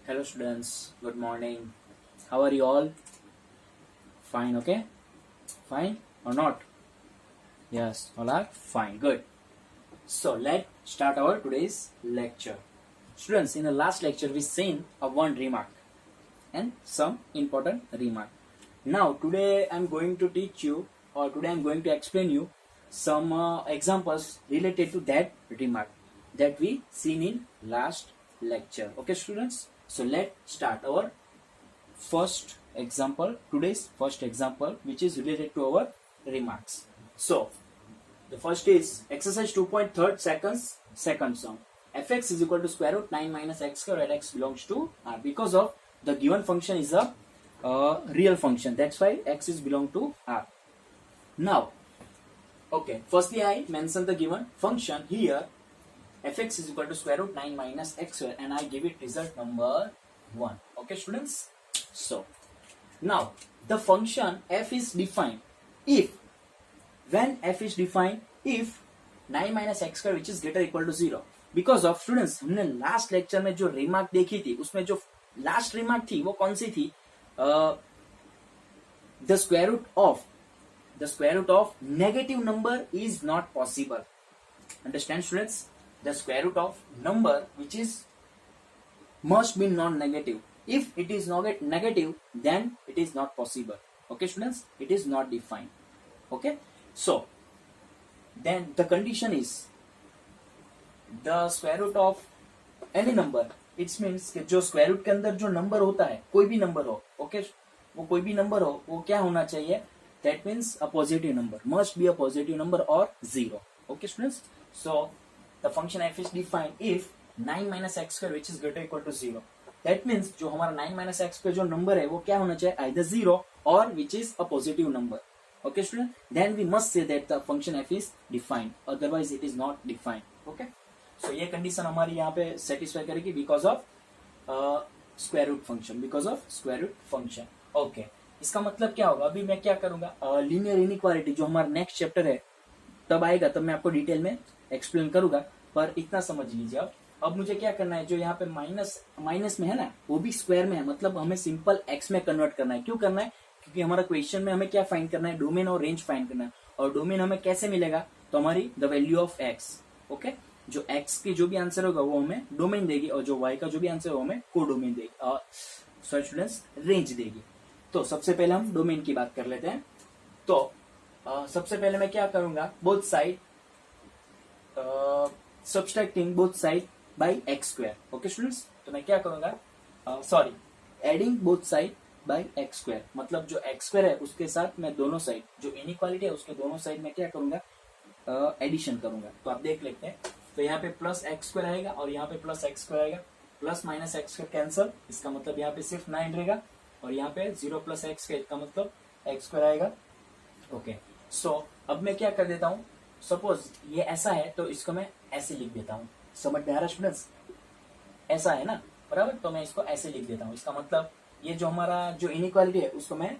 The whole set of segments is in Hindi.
Hello students, good morning. How are you all? Fine, okay? Fine or not? Yes, all are fine, good. So let's start our today's lecture. Students, in the last lecture we seen a one remark and some important remark. Now today I'm going to teach you or today I'm going to explain you some examples related to that remark that we seen in last lecture. Okay students? So let's start our first example, today's first example, which is related to our remarks. So the first is exercise 2.3 second sum. Fx is equal to square root 9 minus x square where x belongs to R. Because of the given function is a real function, that's why x is belong to R. Now, okay, firstly I mentioned the given function here. Fx is equal to square root 9 minus x square and I give it result number 1. Okay students? So now the function f is defined if when f is defined if 9 minus x square which is greater equal to 0. Because of students हमने लास्ट लेक्चर में जो रिमार्क देखी थी उसमें जो लास्ट रिमार्क थी वो कौन सी थी? The square root of negative number is not possible. Understand students? The square root of number which is must be non-negative. If it is not negative, then it is not possible. Okay, students? It is not defined. Okay? So, then the condition is the square root of any number. It means कि जो square root के अंदर जो number होता है, कोई भी number हो, okay? वो कोई भी number हो, वो क्या होना चाहिए? That means a positive number. Must be a positive number or 0. Okay, students? So, the function f is defined if 9 minus x square which is greater equal to 0. That means जो हमारा 9 minus x square जो number है वो क्या होना चाहिए? Either 0 or which is a positive number. Okay student? Then we must say that the function f is defined. Otherwise it is not defined. Okay? So ये condition हमारी यहाँ पे satisfy करेगी because of square root function. Because of square root function. Okay. इसका मतलब क्या होगा? अभी मैं क्या करूँगा? Linear inequality जो हमारा next chapter है तब आएगा तब मैं आपको डिटेल में एक्सप्लेन करूंगा. पर इतना समझ लीजिए आप. अब मुझे क्या करना है? जो यहाँ पे माइनस में है ना वो भी स्क्वायर में है, मतलब हमें सिंपल एक्स में कन्वर्ट करना है. क्यों करना है? क्योंकि हमारा क्वेश्चन में हमें क्या फाइंड करना है? डोमेन और रेंज फाइंड करना है. और डोमेन हमें कैसे मिलेगा? तो हमारी the value of x. Okay, जो एक्स की जो भी आंसर होगा वो हमें डोमेन देगी और जो वाई का जो भी आंसर होगा हमें को डोमेन देगी और सॉरी स्टूडेंट्स रेंज देगी. तो सबसे पहले हम डोमेन की बात कर लेते हैं. तो सबसे पहले मैं क्या करूंगा? Both side subtracting both side by x square. Okay students, तो मैं क्या करूंगा? Sorry, adding both side by x square. मतलब जो एक्स स्क्वायर है उसके साथ मैं दोनों साइड जो इनइक्वालिटी है उसके दोनों साइड में क्या करूंगा? एडिशन करूंगा. तो आप देख लेते हैं. तो यहाँ पे प्लस एक्स स्क्वायर आएगा और यहाँ पे प्लस एक्स स्क्वायर आएगा. Plus minus x square cancel, इसका मतलब यहाँ पे सिर्फ 9 रहेगा और यहाँ पे 0 प्लस एक्स स्क्वायर का मतलब एक्स स्क्वायर आएगा. ओके, सो अब मैं क्या कर देता हूँ? सपोज ये ऐसा है तो इसको मैं ऐसे लिख देता हूँ. समझ में आ रहा स्टूडेंट्स? ऐसा है ना, बराबर? तो मैं इसको ऐसे लिख देता हूँ. इसका मतलब ये जो हमारा जो इनइक्वालिटी है उसको मैं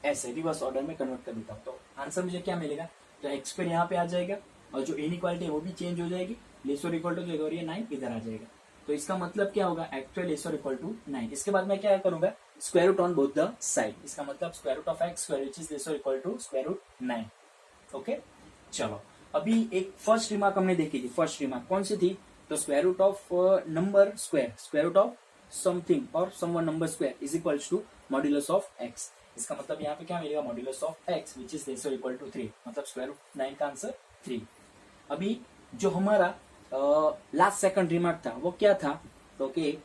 ऐसे रिवर्स ऑर्डर में कन्वर्ट कर देता हूँ. तो आंसर मुझे क्या मिलेगा? तो एक्स स्क्वायर यहाँ पे आ जाएगा और जो इनइक्वालिटी है वो भी चेंज हो जाएगी. लेस और इक्वल टू जाएगा और ये 9 इधर आ जाएगा. तो इसका मतलब क्या होगा? एक्चुअल लेस और इक्वल टू 9. इसके बाद मैं क्या करूंगा? Square root on both the side. इसका मतलब square root of X square which is less और equal to square root 9. Okay, चलो अभी एक फर्स्ट रिमार्क हमने देखी थी. फर्स्ट रिमार्क कौन सी थी? तो square root of number square, square root of something और someone number square is equals to modulus of X. इसका मतलब यहाँ पे क्या मिलेगा? Modulus of X which is less और इक्वल टू 3. मतलब स्क्वायर रूट 9 का आंसर 3. अभी जो हमारा लास्ट सेकंड रिमार्क था वो क्या था? तो कि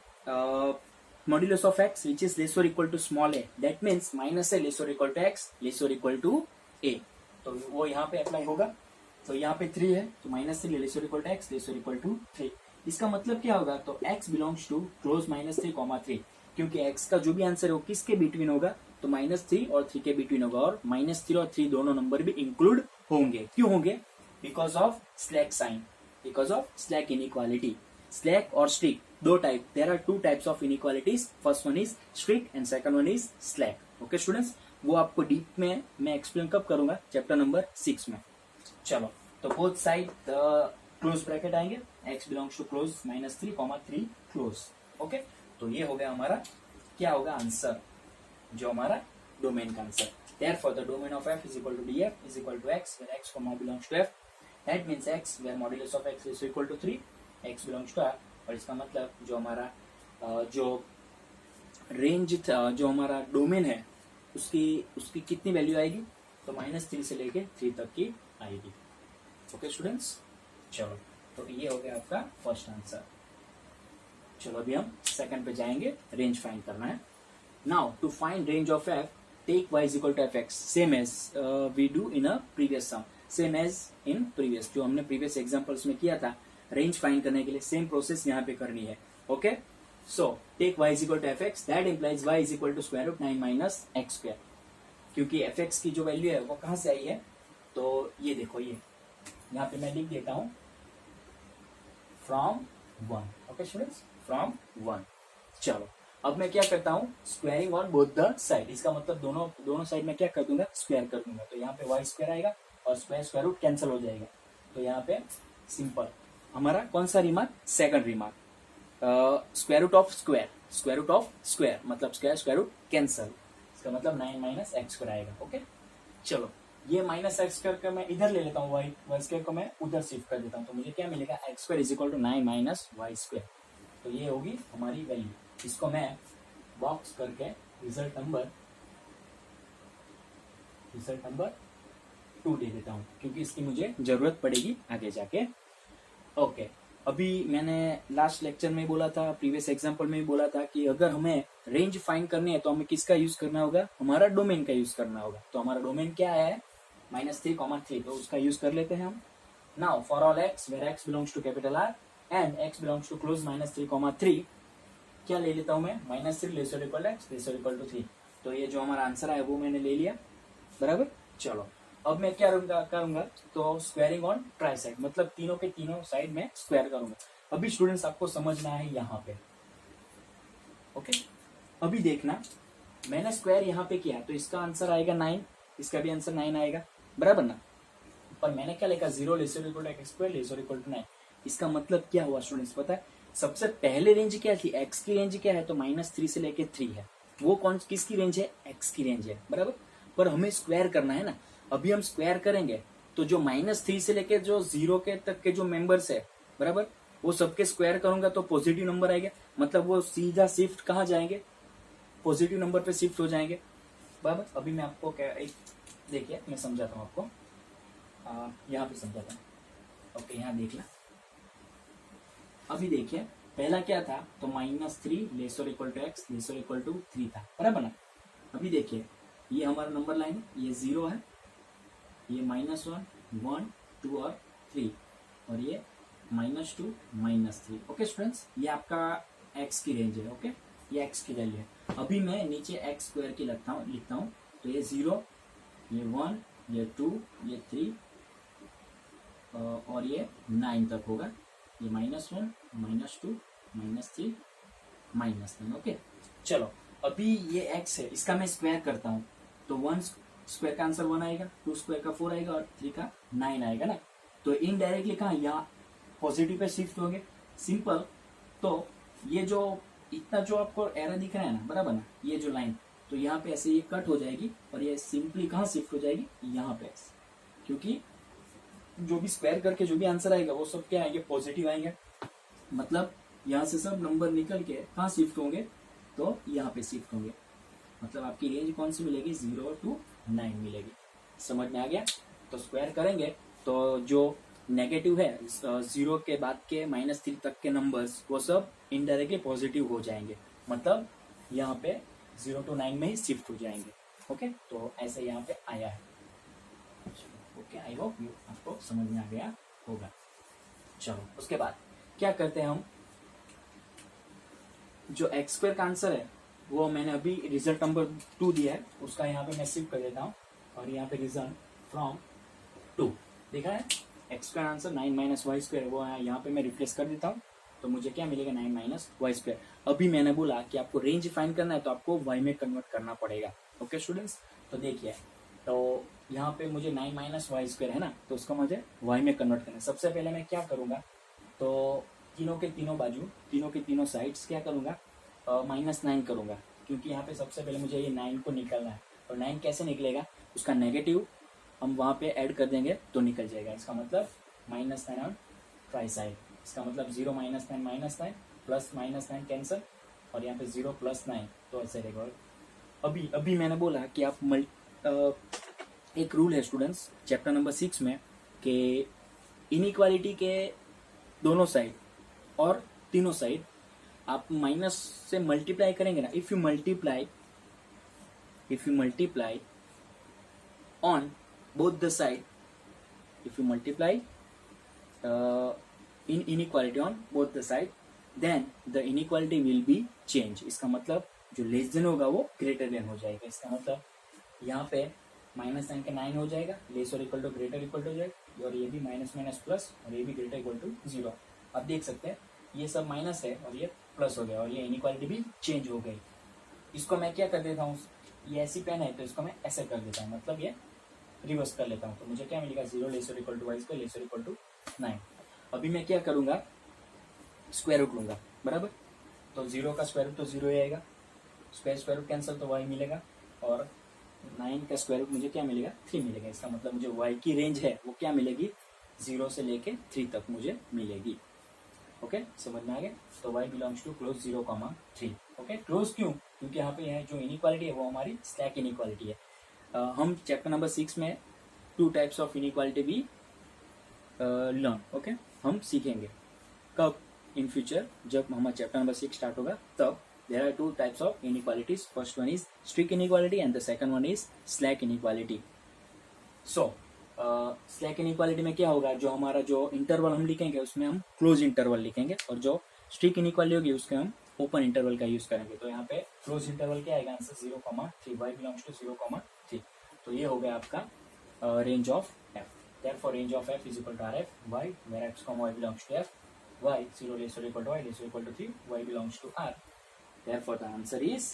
modulus of X which is less और equal to small A. That means minus A less और इक्वल टू एक्स लेस और इक्वल टू ए. तो वो यहाँ पे अप्लाई होगा. तो यहाँ पे 3 है तो माइनस 3 लेस और इक्वल टू एक्स लेस और इक्वल टू 3. इसका मतलब क्या होगा? तो x belongs to close minus 3 comma 3. क्योंकि x का जो भी आंसर हो किसके बिटवीन होगा? तो -3 और 3 के बिटवीन होगा और -3 और 3 दोनों नंबर भी इंक्लूड होंगे. क्यों होंगे? Because of slack sign, because of slack inequality. Slack और स्ट्रिक दो type. There are 2 types of inequalities. First one is strict and second one is slack. Okay students, वो आपको डीप में मैं एक्सप्लेन कब करूंगा? चैप्टर नंबर 6 में. चलो, तो बोथ साइड क्लोज ब्रैकेट आएंगे. x belongs to close -3 3 close. Okay, तो ये हो गया हमारा क्या होगा आंसर, जो हमारा डोमेन का answer. Therefore, the domain of f is equal to df is equal to x, where x comma belongs to f. That means x, where modulus of x is equal to 3, x belongs to f. और इसका मतलब जो हमारा जो रेंज जो हमारा डोमेन है उसकी उसकी कितनी वैल्यू आएगी, तो -3 से लेके 3 तक की आएगी। ओके स्टूडेंट्स, चलो तो ये हो गया आपका फर्स्ट आंसर। चलो अभी हम सेकंड पे जाएंगे, रेंज फाइंड करना है। Now to find range of f, take y is equal to fx, same as we do in a previous sum, same as in previous, जो हमने previous examples में किया था रेंज फाइंड करने के लिए, सेम प्रोसेस यहाँ पे करनी है। Okay, so take y is equal to fx, that implies y is equal to square root 9 minus x square, क्योंकि fx की जो वैल्यू है वो कहाँ से आई है, तो ये देखो, ये यहाँ पे मैं लिख देता हूँ फ्रॉम 1। Okay students, from 1। चलो अब मैं क्या करता हूँ, squaring on both the side, इसका मतलब दोनों साइड में क्या कर दूंगा, स्क्वायर कर दूंगा। तो यहाँ पे वाई स्क्वायर आएगा और स्क्वायर रूट कैंसिल हो जाएगा। तो यहाँ पे सिंपल हमारा कौन सा remark, second remark, square root of square मतलब स्क्वायर रूट कैंसिल, इसका मतलब 9 माइनस एक्स स्क्वायर आएगा। ओके, चलो ये माइनस एक्स स्क्वायर का मैं इधर ले लेता हूँ, वाई स्क्वायर को मैं उधर शिफ्ट कर देता हूँ, तो मुझे क्या मिलेगा, x square is equal to 9 minus y square. तो ये होगी हमारी वैल्यू। इसको मैं बॉक्स करके रिजल्ट नंबर 2 दे देता हूँ, क्योंकि इसकी मुझे जरूरत पड़ेगी आगे जाके। ओके, अभी मैंने लास्ट लेक्चर में बोला था, प्रीवियस एग्जांपल में भी बोला था कि अगर हमें रेंज फाइंड करनी है तो हमें किसका यूज करना होगा, हमारा डोमेन का यूज करना होगा। तो हमारा डोमेन क्या है, -3, तो उसका यूज कर लेते हैं हम। Now for all x where x belongs to capital R and x belongs to close -3, क्या ले लेता हूं मैं, -3 lesser equal x lesser equal to 3। तो ये जो हमारा आंसर है वो मैंने ले लिया, बराबर। चलो अब मैं क्या करूंगा, तो स्क्वायरिंग ऑन ट्राई साइड, मतलब तीनों के तीनों साइड में स्क्वायर करूंगा। अभी स्टूडेंट्स आपको समझना है यहाँ पे। ओके, अभी देखना, मैंने स्क्वायर यहाँ पे किया तो इसका आंसर आएगा 9, इसका भी आंसर 9 आएगा, बराबर ना। पर मैंने क्या लिखा, 0 lesser equal to x square lesser equal to 9। इसका मतलब क्या हुआ स्टूडेंट्स, पता है सबसे पहले रेंज क्या थी, x की रेंज क्या है, तो -3 से लेके 3 है। वो कौन किसकी रेंज है, x की रेंज है, बराबर। पर हमें स्क्वायर करना है ना, अभी हम स्क्वायर करेंगे तो जो -3 से लेके जो 0 के तक के जो मेंबर्स है, बराबर, वो सबके स्क्वायर करूंगा तो पॉजिटिव नंबर आएगा, मतलब वो सीधा शिफ्ट कहाँ जाएंगे, पॉजिटिव नंबर पे शिफ्ट हो जाएंगे, बराबर। अभी मैं आपको क्या, एक देखिए मैं समझाता हूँ आपको, यहाँ पे समझाता हूँ। ओके, यहाँ देखना, अभी देखिए पहला क्या था, तो -3 lesser equal to x lesser equal to 3 था, बराबर ना। अभी देखिए ये हमारा नंबर लाइन है, ये 0 है, ये -1 1 2 और 3, और ये -2 -3। ओके स्टूडेंट्स, ये आपका x की रेंज है। ओके, ये x की वैल्यू है। अभी मैं नीचे x स्क्वायर की लिखता हूँ, तो ये 0, ये 1, ये 2, ये 3 और ये 9 तक होगा, ये -1 -2 -3 -9। ओके, चलो अभी ये x है, इसका मैं स्क्वायर करता हूँ, तो 1 स्क्वायर का आंसर 1 आएगा, 2 स्क्वायर का 4 आएगा और 3 का 9 आएगा ना। तो इनडायरेक्टली कहाँ, यहाँ पॉजिटिव पे शिफ्ट होंगे, सिंपल। तो ये जो इतना जो आपको एरर दिख रहा है ना, बराबर ना, ये जो लाइन, तो यहाँ पे ऐसे ये कट हो जाएगी और ये सिंपली कहाँ शिफ्ट हो जाएगी, यहाँ पे, क्योंकि जो भी स्क्वायर करके जो भी आंसर आएगा वो सब क्या आएंगे, पॉजिटिव आएंगे। मतलब यहाँ से सब नंबर निकल के कहाँ शिफ्ट होंगे, तो यहाँ पे शिफ्ट होंगे। मतलब आपकी रेंज कौन सी मिलेगी, 0 to 9 मिलेगी। समझ में आ गया। तो स्क्वायर करेंगे तो जो नेगेटिव है 0 के बाद के -3 तक के नंबर्स वो सब इनडायरेक्टली पॉजिटिव हो जाएंगे, मतलब यहाँ पे 0 to 9 में ही शिफ्ट हो जाएंगे। ओके, तो ऐसे यहाँ पे आया है। ओके, आई होप आपको समझ में आ गया होगा। चलो उसके बाद क्या करते हैं हम, जो x स्क्वायर का आंसर है वो मैंने अभी रिजल्ट नंबर 2 दिया है, उसका यहाँ पे मैं शिफ्ट कर देता हूँ और यहाँ पे रिजल्ट फ्रॉम 2 देखा है। x square answer 9 minus y square, वो यहाँ पे मैं रिप्लेस कर देता हूँ, तो मुझे क्या मिलेगा, 9 माइनस वाई स्क्वायर। अभी मैंने बोला कि आपको रेंज फाइंड करना है तो आपको y में कन्वर्ट करना पड़ेगा। ओके स्टूडेंट्स, तो देखिए, तो यहाँ पे मुझे 9 माइनस वाई स्क्वायर है ना, तो उसको मुझे y में कन्वर्ट करना है। सबसे पहले मैं क्या करूँगा, तो तीनों के तीनों बाजू, तीनों के तीनों साइड्स क्या करूँगा, -9 करूँगा, क्योंकि यहाँ पे सबसे पहले मुझे ये 9 को निकालना है। और 9 कैसे निकलेगा, उसका नेगेटिव हम वहाँ पे ऐड कर देंगे तो निकल जाएगा। इसका मतलब -9 ऑन ट्राई साइड, इसका मतलब 0 -9 प्लस -9 कैंसल, और यहाँ पे 0 + 9, तो ऐसे रहेगा। अभी मैंने बोला कि आप एक रूल है स्टूडेंट्स चैप्टर नंबर 6 में कि इनइक्वालिटी के दोनों साइड और तीनों साइड आप माइनस से मल्टीप्लाई करेंगे ना। If you multiply on both the side, if you multiply in inequality on both the side, then the inequality will be change। इसका मतलब जो लेस देन होगा वो ग्रेटर देन हो जाएगा। इसका मतलब यहाँ पे -9 के 9 हो जाएगा, लेस और equal to greater equal to हो जाएगा, और ये भी माइनस माइनस प्लस, और ये भी ग्रेटर इक्वल टू 0। आप देख सकते हैं ये सब माइनस है और ये प्लस हो गया, और ये इनइक्वालिटी भी चेंज हो गई। इसको मैं क्या कर देता हूँ, ये ऐसी पेन है तो इसको मैं ऐसे कर देता हूँ, मतलब ये रिवर्स कर लेता हूँ, तो मुझे क्या मिलेगा 0 लेस और equal to y square less और इक्वल टू 9। अभी मैं क्या करूंगा, स्क्वायर रूट लूंगा, बराबर। तो 0 का स्क्वायर रूट तो 0 ही आएगा, स्क्वायर रूट कैंसिल तो y मिलेगा, और 9 का स्क्वायर रूट मुझे क्या मिलेगा 3 मिलेगा। इसका मतलब मुझे y की रेंज है वो क्या मिलेगी 0 से लेके 3 तक मुझे मिलेगी। ओके, समझ में आ गया। तो y belongs to close 0,3। Okay, close क्यों, क्योंकि यहाँ पे जो इनइक्वालिटी है वो हमारी स्लैक इनइक्वालिटी है। हम चैप्टर नंबर 6 में 2 टाइप्स ऑफ इनइक्वालिटी भी लर्न, ओके, हम सीखेंगे कब, इन फ्यूचर, जब हमारा चैप्टर नंबर 6 स्टार्ट होगा तब। There are 2 types of inequalities, first one is strict inequality and the second one is slack inequality. So slack inequality में क्या होगा, जो हमारा जो इंटरवल हम लिखेंगे उसमें हम क्लोज इंटरवल लिखेंगे, और जो स्ट्रिक्ट इनइक्वालिटी होगी उसके हम ओपन इंटरवल का यूज करेंगे। तो यहाँ पे क्लोज इंटरवल क्या आएगा आंसर 0,3, y बिलोंग्स टू 0,3। तो ये हो गया आपका range of f। Therefore range of f is equal to rf y, where x, y belongs to f, y 0 less or equal to y less or equal to 3, y belongs to r। Therefore the answer is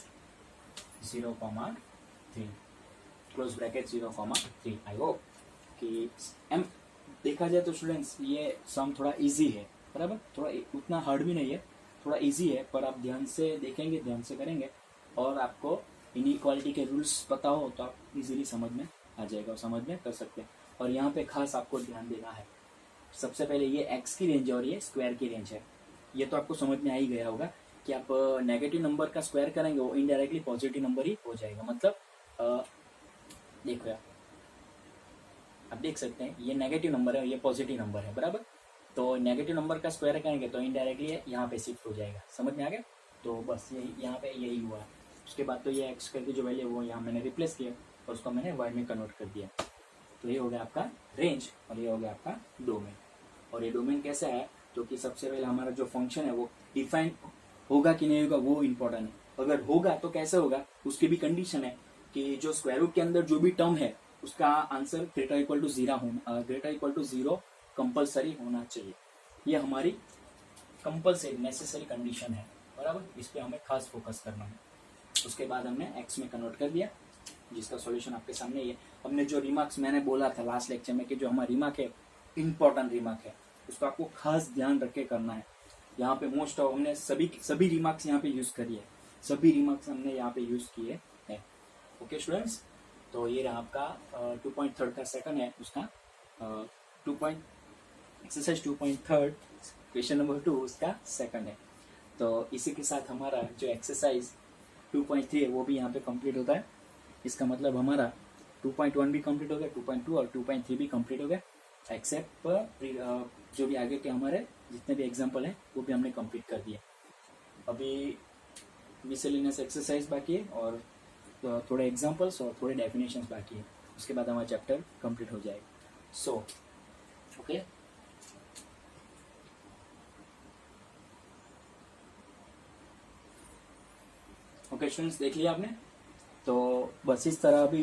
0,3, close bracket 0,3। I hope कि m देखा जाए तो स्टूडेंट्स ये सम थोड़ा इजी है, बराबर, थोड़ा उतना हार्ड भी नहीं है, थोड़ा इजी है, पर आप ध्यान से देखेंगे, ध्यान से करेंगे, और आपको इनइक्वालिटी के रूल्स पता हो तो आप इजीली समझ में आ जाएगा और समझ में कर सकते हैं। और यहाँ पे खास आपको ध्यान देना है, सबसे पहले ये x की रेंज है और ये स्क्वायर की रेंज है। ये तो आपको समझ में आ ही गया होगा कि आप नेगेटिव नंबर का स्क्वायर करेंगे वो इनडायरेक्टली पॉजिटिव नंबर ही हो जाएगा। मतलब देखो यार, आप देख सकते हैं ये नेगेटिव नंबर है, ये पॉजिटिव नंबर है, बराबर। तो नेगेटिव नंबर का स्क्वायर करेंगे तो इनडायरेक्टली यहाँ पे शिफ्ट हो जाएगा, समझ में आ गया। तो बस यही यहाँ पे यही हुआ है। उसके बाद तो ये x करके जो वैल्यू वो यहाँ मैंने रिप्लेस किया और उसको मैंने y में कन्वर्ट कर दिया। तो ये हो गया आपका रेंज और ये हो गया आपका डोमेन। और ये डोमेन कैसा है, तो कि सबसे पहले हमारा जो फंक्शन है वो डिफाइन होगा कि नहीं होगा वो इम्पोर्टेंट है। अगर होगा तो कैसे होगा, उसकी भी कंडीशन है कि जो स्क्वायर रूट के अंदर जो भी टर्म है उसका answer greater equal to 0 compulsory होना चाहिए। ये हमारी कंपल्सरी नेसेसरी कंडीशन है, बराबर। इस पे हमें खास फोकस करना है। उसके बाद हमने x में कन्वर्ट कर दिया, जिसका सॉल्यूशन आपके सामने ही है। हमने जो रिमार्क्स मैंने बोला था लास्ट लेक्चर में कि जो हमारा रिमार्क है इंपॉर्टेंट रिमार्क है, उसको आपको खास ध्यान रख के करना है। यहाँ पे मोस्ट ऑफ हमने सभी रिमार्क्स यहाँ पे यूज करी है, सभी रिमार्क्स हमने यहाँ पे यूज किए हैं। ओके स्टूडेंट्स, तो ये रहा आपका 2.3 का सेकंड है, उसका एक्सरसाइज 2.3 क्वेश्चन नंबर 2 उसका सेकंड है। तो इसी के साथ हमारा जो एक्सरसाइज 2.3 है वो भी यहाँ पे कंप्लीट होता है। इसका मतलब हमारा 2.1 भी कंप्लीट हो गया, 2.2 और 2.3 भी कंप्लीट हो गया, एक्सेप्ट जो भी आगे के हमारे जितने भी एग्जाम्पल हैं वो भी हमने कंप्लीट कर दिए। अभी मिसलेनियस एक्सरसाइज बाकी है और थोड़े एग्जाम्पल्स और थोड़े डेफिनेशंस बाकी है, उसके बाद हमारा चैप्टर कंप्लीट हो जाएगा। सो ओके, ओके स्टूडेंट्स, देख लिया आपने। तो बस इस तरह भी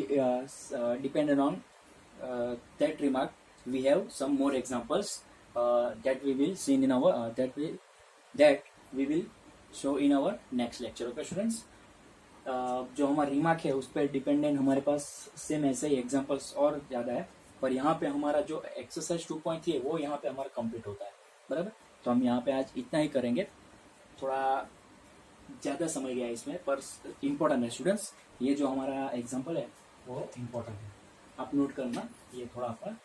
dependent on that remark we have some more examples that we will see in our that we will show in our next lecture. Okay students, जो हमारा रिमार्क है उस पर डिपेंडेंट हमारे पास सेम ऐसे ही एग्जांपल्स और ज़्यादा है, पर यहाँ पे हमारा जो एक्सरसाइज 2.3 है वो यहाँ पे हमारा कंप्लीट होता है, बराबर। तो हम यहाँ पे आज इतना ही करेंगे। थोड़ा ज़्यादा समय गया इसमें, पर इम्पोर्टेंट है स्टूडेंट्स। ये जो हमारा एग्जाम्पल है वो इम्पोर्टेंट है, आप नोट करना, ये थोड़ा आपका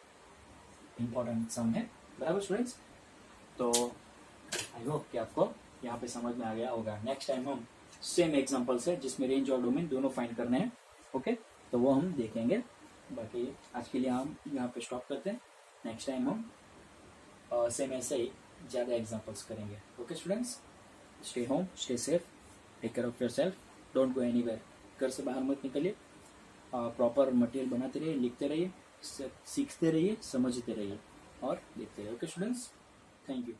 इम्पोर्टेंट सम है, बराबर स्टूडेंट्स। तो आई होप कि आपको यहाँ पे समझ में आ गया होगा। नेक्स्ट टाइम हम सेम एग्जाम्पल्स है जिसमें रेंज और डोमेन दोनों फाइंड करने हैं, ओके, तो वो हम देखेंगे। बाकी आज के लिए हम यहाँ पे स्टॉप करते हैं, नेक्स्ट टाइम हम सेम ऐसे ही ज़्यादा एग्जाम्पल्स करेंगे। Okay students, stay home, stay safe, take care of yourself, don't go anywhere, घर से बाहर मत निकलिए, प्रॉपर मटेरियल बनाते रहिए, लिखते रहिए, सीखते रहिए, समझते रहिए और देखते रहिए। Okay students, thank you.